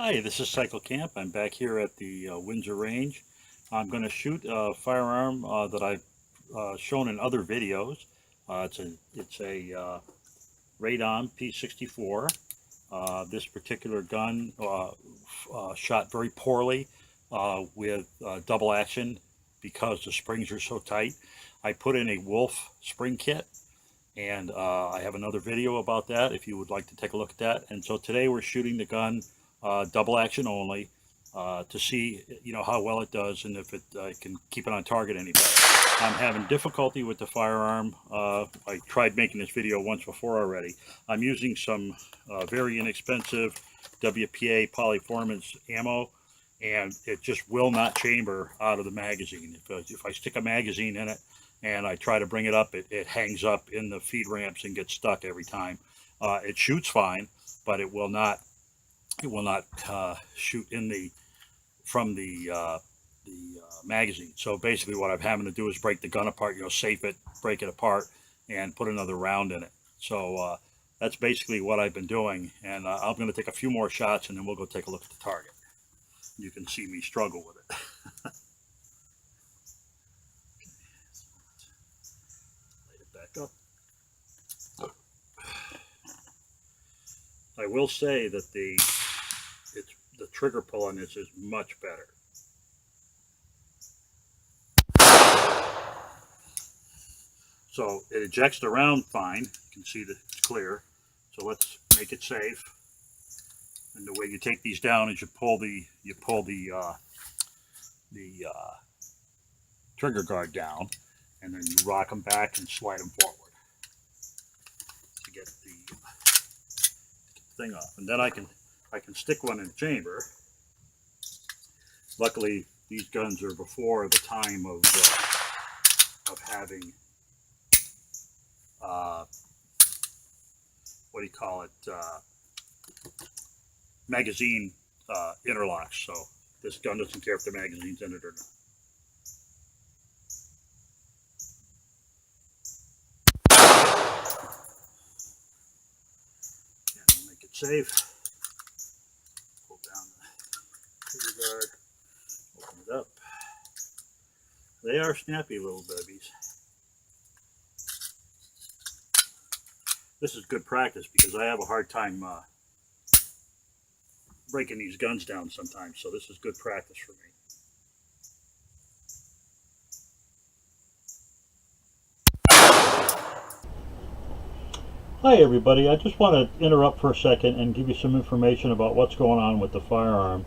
Hi, this is Cycle Camp. I'm back here at the Windsor Range. I'm going to shoot a firearm that I've shown in other videos. It's a Radom P64. This particular gun shot very poorly with double action because the springs are so tight. I put in a Wolf spring kit, and I have another video about that if you would like to take a look at that. And so today we're shooting the gun double action only to see how well it does and if it can keep it on target any better. I'm having difficulty with the firearm. I tried making this video once before already. I'm using some very inexpensive WPA polyformance ammo, and it just will not chamber out of the magazine. If I stick a magazine in it and I try to bring it up, it hangs up in the feed ramps and gets stuck every time. It shoots fine, but it will not shoot in from the magazine. So basically what I'm having to do is break the gun apart, safe it, break it apart, and put another round in it. So that's basically what I've been doing, and I'm going to take a few more shots and then we'll go take a look at the target. You can see me struggle with it. Light it back up. I will say that the trigger pull on this is much better. So it ejects the round fine. You can see that it's clear. So let's make it safe. And the way you take these down is you pull the trigger guard down, and then you rock them back and slide them forward to get the thing off. And then I can stick one in the chamber. Luckily, these guns are before the time of having what do you call it, magazine interlocks. So this gun doesn't care if the magazine's in it or not. And make it safe. Pull down the trigger guard. Open it up. They are snappy little babies. This is good practice because I have a hard time breaking these guns down sometimes, so this is good practice for me. Hi everybody, I just want to interrupt for a second and give you some information about what's going on with the firearm.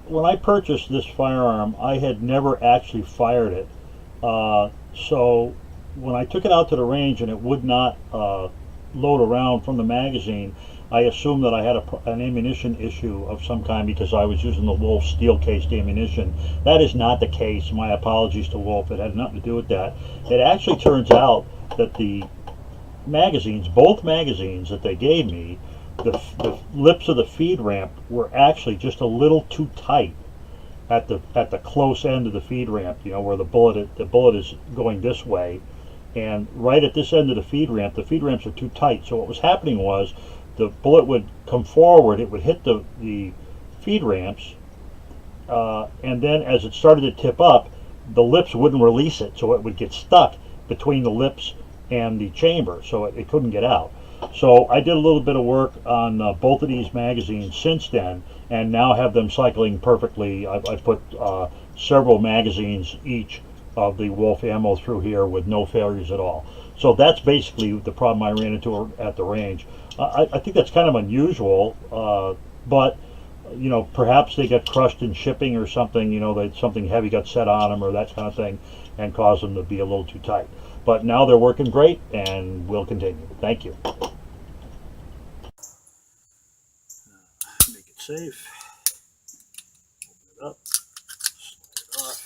When I purchased this firearm, I had never actually fired it. So when I took it out to the range and it would not load around from the magazine, I assumed that I had an ammunition issue of some kind because I was using the Wolf steel-cased ammunition. That is not the case. My apologies to Wolf. It had nothing to do with that. It actually turns out that the magazines, both magazines that they gave me, the lips of the feed ramp were actually just a little too tight at the close end of the feed ramp, where the bullet is going this way, and right at this end of the feed ramps are too tight. So what was happening was the bullet would come forward, it would hit the feed ramps, and then as it started to tip up, the lips wouldn't release it, so it would get stuck between the lips and the chamber, so it couldn't get out. So I did a little bit of work on both of these magazines since then, and now have them cycling perfectly. I put several magazines each of the Wolf ammo through here with no failures at all. So that's basically the problem I ran into at the range. I think that's kind of unusual, but perhaps they got crushed in shipping or something. Something heavy got set on them or that kind of thing, and caused them to be a little too tight. But now they're working great, and we'll continue. Thank you. Make it safe. Open it up. Slide it off.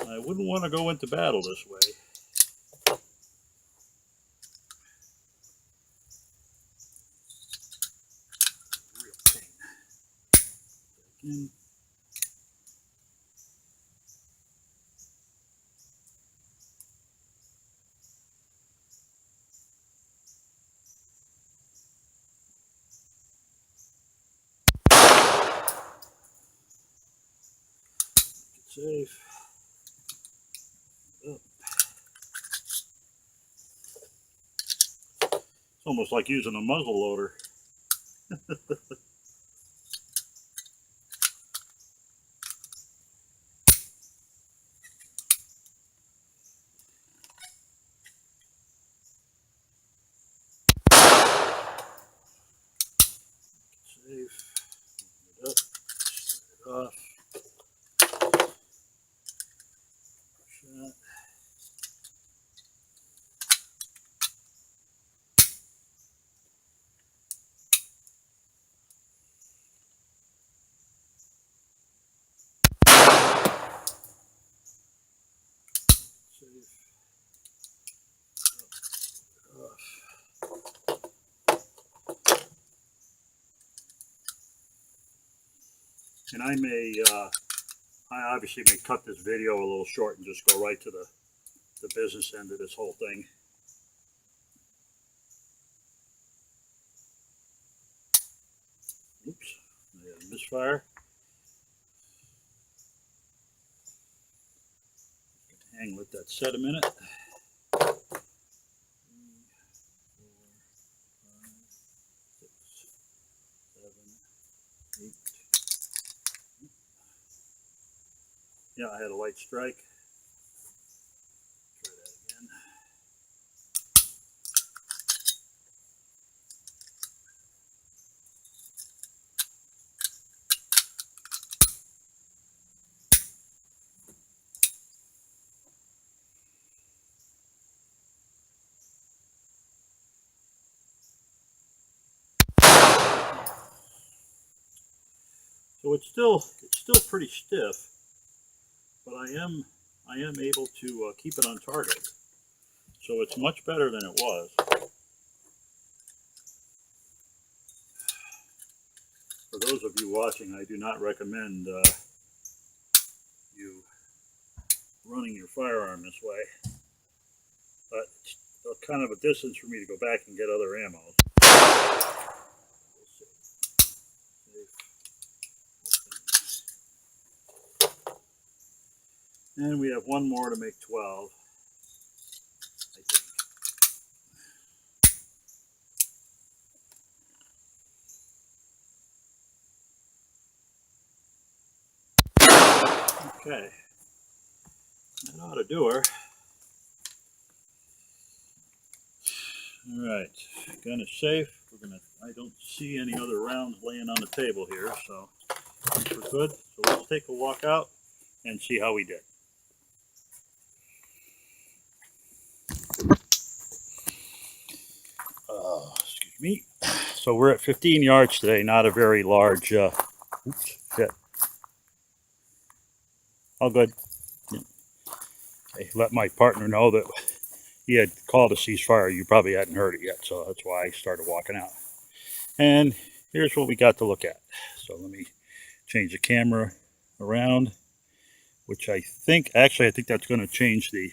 I wouldn't want to go into battle this way. Real pain. Back in. Safe. Oh. It's almost like using a muzzle loader. Safe. Open it up. Set it off. Shot. Safe. Off. And I obviously may cut this video a little short and just go right to the business end of this whole thing. Oops, I had a misfire. Hang, let that set a minute. 3, 4, 5, 6, 7, 8. Yeah, I had a light strike. Try that again. So it's still pretty stiff, but I am able to keep it on target. So it's much better than it was. For those of you watching, I do not recommend you running your firearm this way. But it's kind of a distance for me to go back and get other ammo. And we have one more to make 12, I think. Okay, that ought to do her. All right, gun is safe. I don't see any other rounds laying on the table here, so we're good. So let's take a walk out and see how we did. Excuse me. So we're at 15 yards today, not a very large, oops, shit. All good. I let my partner know that he had called a ceasefire. You probably hadn't heard it yet, so that's why I started walking out. And here's what we got to look at. So let me change the camera around, which I think that's going to change the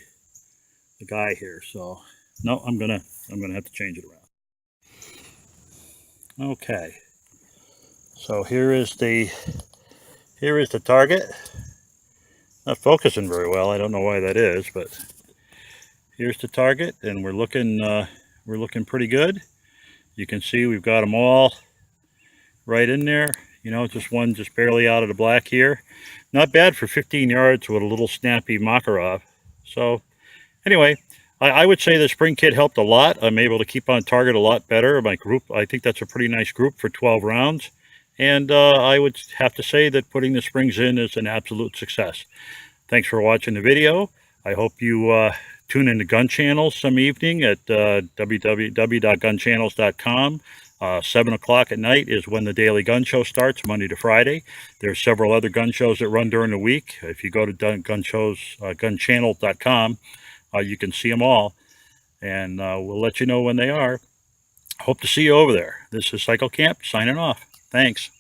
guy here. So no, I'm gonna have to change it around. Okay. So here is the target. Not focusing very well. I don't know why that is, but here's the target, and we're looking pretty good. You can see we've got them all right in there. You know, just one just barely out of the black here. Not bad for 15 yards with a little snappy Makarov. So anyway, I would say the spring kit helped a lot. I'm able to keep on target a lot better. My group, I think that's a pretty nice group for 12 rounds. And I would have to say that putting the springs in is an absolute success. Thanks for watching the video. I hope you tune into Gun Channels some evening at www.gunchannels.com. 7 o'clock at night is when the daily gun show starts, Monday to Friday. There's several other gun shows that run during the week. If you go to gunchannels.com, you can see them all, and we'll let you know when they are. Hope to see you over there. This is Cycle Camp signing off. Thanks.